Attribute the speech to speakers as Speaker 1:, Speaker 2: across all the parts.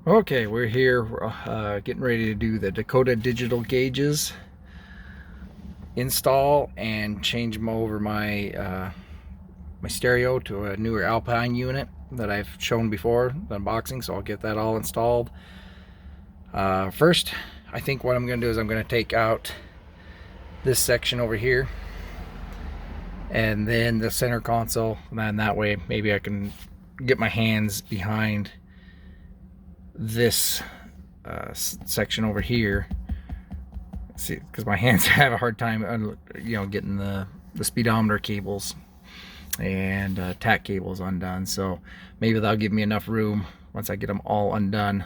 Speaker 1: Okay, we're here getting ready to do the Dakota Digital gauges, install and change them over my my stereo to a newer Alpine unit that I've shown before, the unboxing, so I'll get that all installed. First, I think what I'm going to do is I'm going to take out this section over here and then the center console, and that way maybe I can get my hands behind this section over here. See, because my hands have a hard time, getting the speedometer cables and tack cables undone. So maybe that'll give me enough room once I get them all undone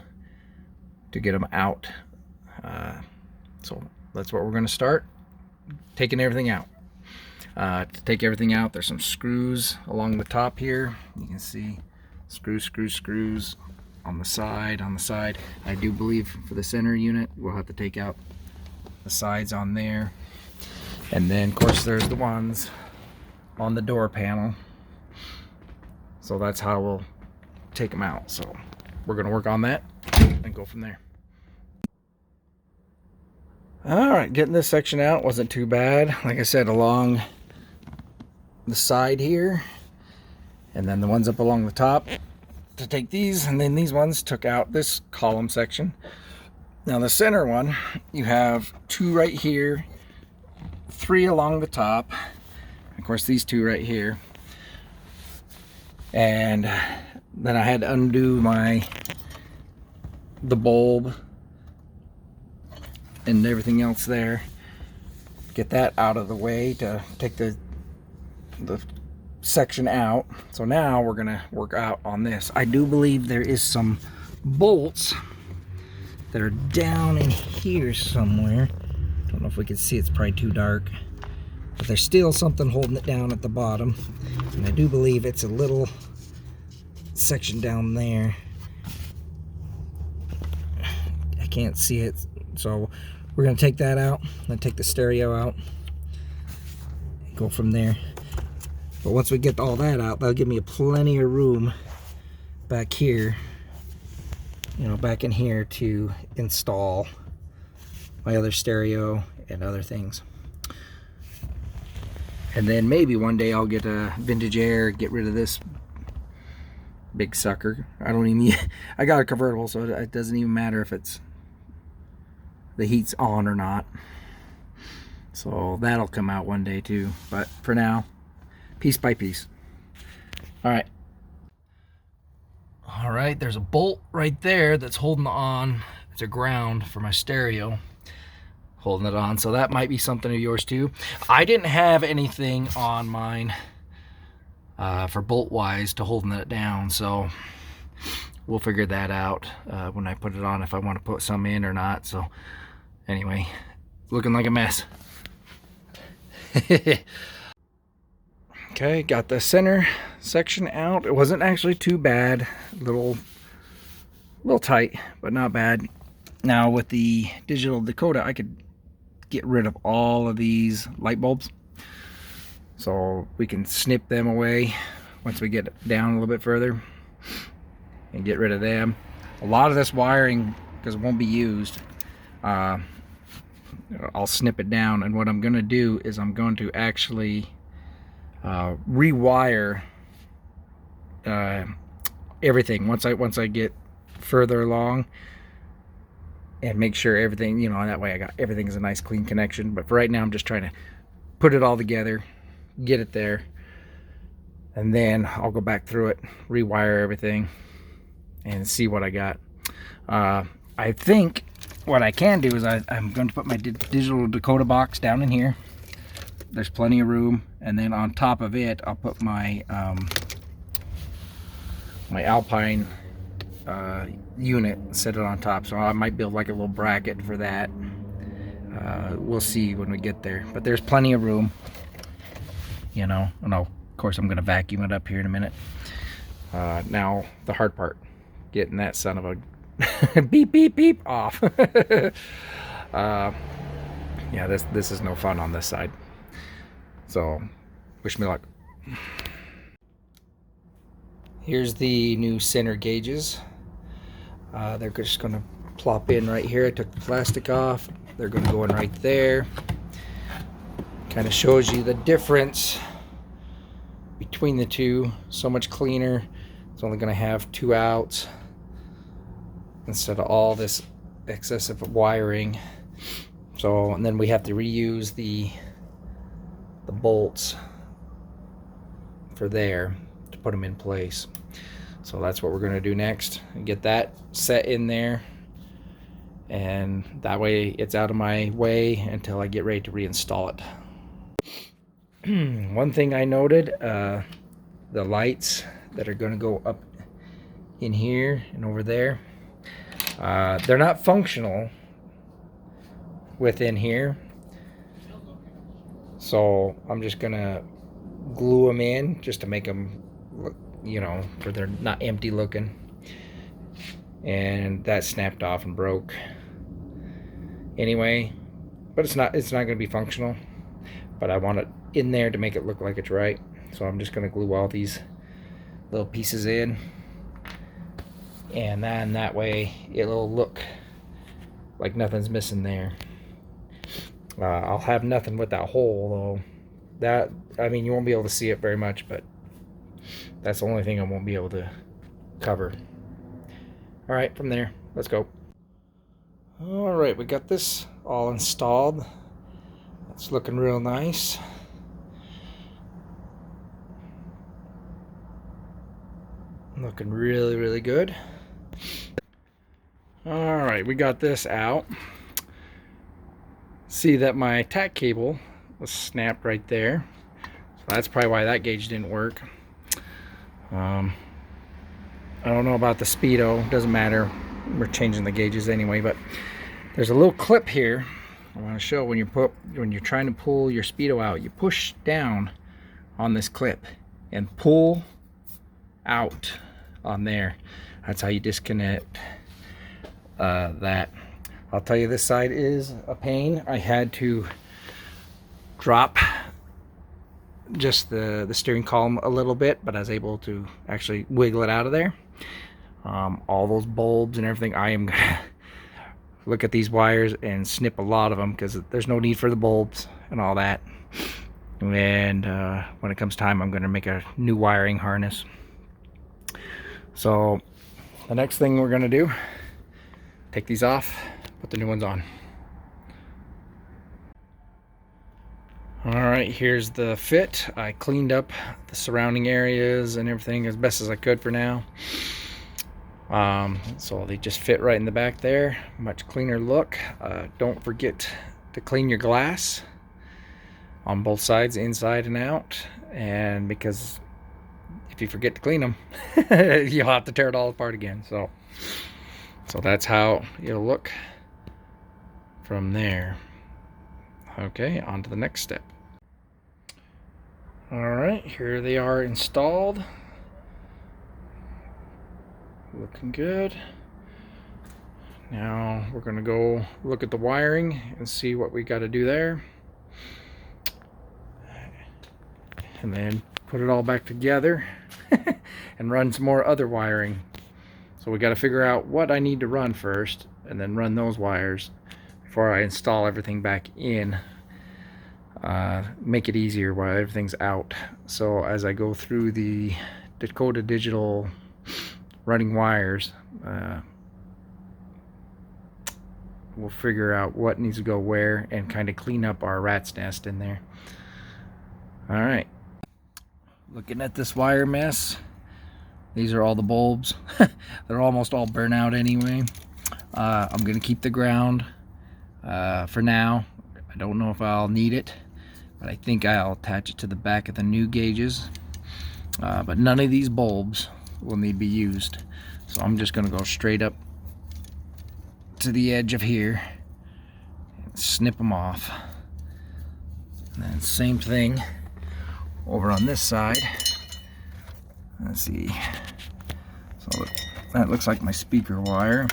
Speaker 1: to get them out. So that's what we're going to start, taking everything out. To take everything out, there's some screws along the top here. You can see screws on the side. I do believe for the center unit we'll have to take out the sides on there, and then of course there's the ones on the door panel. So that's how we'll take them out. So we're going to work on that and go from there. Alright, getting this section out wasn't too bad. Like I said, along the side here, and then the ones up along the top to take these, and then these ones took out this column section. Now the center one, you have two right here, three along the top, of course these two right here, and then I had to undo the bulb and everything else there, get that out of the way to take the section out. So now we're gonna work out on this. I do believe there is some bolts that are down in here somewhere. Don't know if we can see, it's probably too dark, but there's still something holding it down at the bottom, and I do believe it's a little section down there. I can't see it, so we're gonna take that out and take the stereo out and go from there. But once we get all that out, that'll give me plenty of room back here, back in here to install my other stereo and other things. And then maybe one day I'll get a vintage air, get rid of this big sucker. I got a convertible, so it doesn't even matter if the heat's on or not. So that'll come out one day too. But for now, piece by piece. Alright, there's a bolt right there that's holding on. It's a ground for my stereo, holding it on. So that might be something of yours too. I didn't have anything on mine for bolt wise to holding it down, so we'll figure that out when I put it on, if I want to put some in or not. So anyway, looking like a mess. Okay, got the center section out. It wasn't actually too bad. A little tight, but not bad. Now with the digital Dakota, I could get rid of all of these light bulbs. So we can snip them away once we get down a little bit further and get rid of them. A lot of this wiring, because it won't be used, I'll snip it down. And what I'm going to do is I'm going to actually rewire everything once I get further along, and make sure everything, that way I got everything is a nice clean connection. But for right now, I'm just trying to put it all together, get it there, and then I'll go back through it, rewire everything, and see what I got. I think what I can do is I'm going to put my digital Dakota box down in here. There's plenty of room, and then on top of it I'll put my my Alpine unit, set it on top. So I might build like a little bracket for that. We'll see when we get there, but there's plenty of room, and of course I'm going to vacuum it up here in a minute. Now the hard part, getting that son of a beep beep beep off. Yeah, this is no fun on this side. So wish me luck. Here's the new center gauges. They're just going to plop in right here. I took the plastic off. They're going to go in right there. Kind of shows you the difference between the two. So much cleaner. It's only going to have 2 outs instead of all this excessive wiring. So, and then we have to reuse the bolts for there to put them in place. So that's what we're going to do next, and get that set in there, and that way it's out of my way until I get ready to reinstall it. One thing I noted, the lights that are going to go up in here and over there, they're not functional within here, so I'm just gonna glue them in just to make them look, you know, where they're not empty looking. And that snapped off and broke anyway, but it's not gonna be functional, but I want it in there to make it look like it's right. So I'm just gonna glue all these little pieces in, and then that way it'll look like nothing's missing there. I'll have nothing with that hole though. That, I mean, you won't be able to see it very much, but that's the only thing I won't be able to cover. All right, from there, let's go. All right, we got this all installed. It's looking real nice. Looking really, really good. All right, we got this out. See that my tack cable was snapped right there, so that's probably why that gauge didn't work. I don't know about the speedo, doesn't matter, we're changing the gauges anyway. But there's a little clip here I want to show. When you're trying to pull your speedo out, you push down on this clip and pull out on there. That's how you disconnect that. I'll tell you, this side is a pain. I had to drop just the steering column a little bit, but I was able to actually wiggle it out of there. All those bulbs and everything, I am gonna look at these wires and snip a lot of them, because there's no need for the bulbs and all that. And when it comes time, I'm going to make a new wiring harness. So the next thing we're going to do, take these off, put the new ones on. Alright, here's the fit. I cleaned up the surrounding areas and everything as best as I could for now. So they just fit right in the back there. Much cleaner look. Don't forget to clean your glass on both sides, inside and out. And because if you forget to clean them, you'll have to tear it all apart again. So that's how it'll look from there. Okay, on to the next step. Alright, here they are installed. Looking good. Now we're going to go look at the wiring and see what we got to do there. And then put it all back together and run some more other wiring. So we got to figure out what I need to run first, and then run those wires before I install everything back in. Make it easier while everything's out. So as I go through the Dakota Digital running wires, we'll figure out what needs to go where and kind of clean up our rat's nest in there. Alright, looking at this wire mess, these are all the bulbs. They're almost all burnt out anyway. I'm going to keep the ground for now. I don't know if I'll need it, but I think I'll attach it to the back of the new gauges. But none of these bulbs will need to be used. So I'm just going to go straight up to the edge of here and snip them off. And then same thing over on this side. Let's see. So that looks like my speaker wire.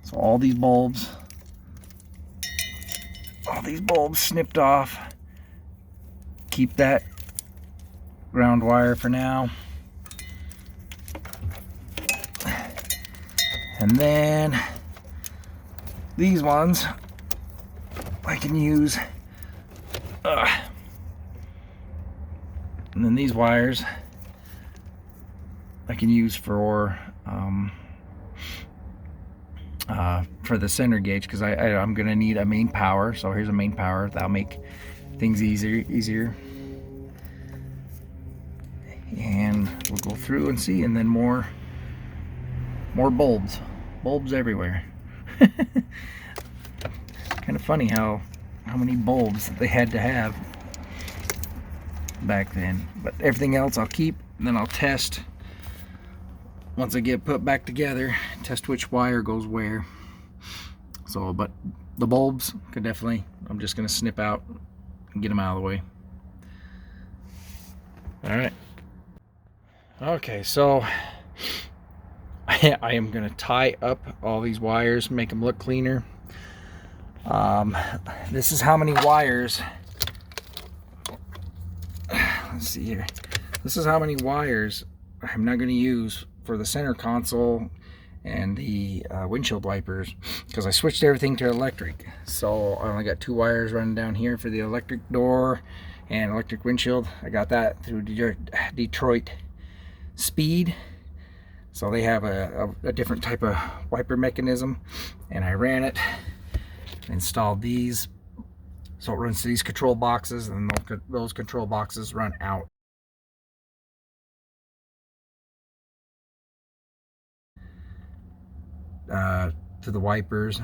Speaker 1: So all these bulbs snipped off. Keep that ground wire for now. And then these ones I can use. And then these wires I can use for the center gauge, because I'm gonna need a main power. So here's a main power. That'll make things easier. And we'll go through and see, and then more bulbs everywhere. Kind of funny how many bulbs they had to have back then. But everything else I'll keep, and then I'll test once I get put back together, test which wire goes where. So, but the bulbs could definitely, I'm just gonna snip out and get them out of the way. All right. Okay, so I am gonna tie up all these wires, make them look cleaner. This is how many wires. Let's see here. This is how many wires I'm not gonna use for the center console and the windshield wipers, because I switched everything to electric. So I only got 2 wires running down here for the electric door and electric windshield. I got that through Detroit Speed. So they have a different type of wiper mechanism, and I ran it, installed these, so it runs to these control boxes, and those control boxes run out. To the wipers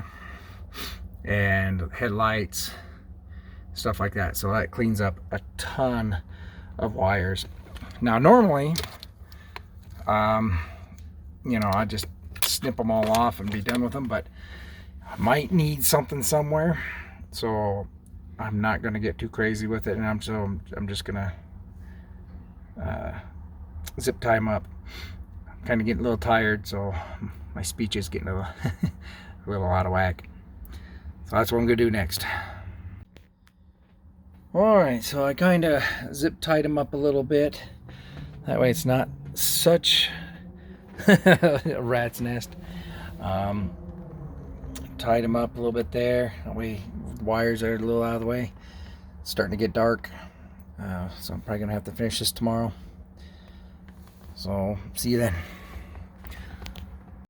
Speaker 1: and headlights, stuff like that. So that cleans up a ton of wires. Now normally, you know, I just snip them all off and be done with them, but I might need something somewhere, so I'm not going to get too crazy with it, and I'm just gonna zip tie them up. I'm kind of getting a little tired, so my speech is getting a little out of whack. So that's what I'm gonna do next. Alright, so I kind of zip tied them up a little bit. That way it's not such a rat's nest. Tied them up a little bit there. That way the wires are a little out of the way. It's starting to get dark. So I'm probably gonna have to finish this tomorrow. So see you then.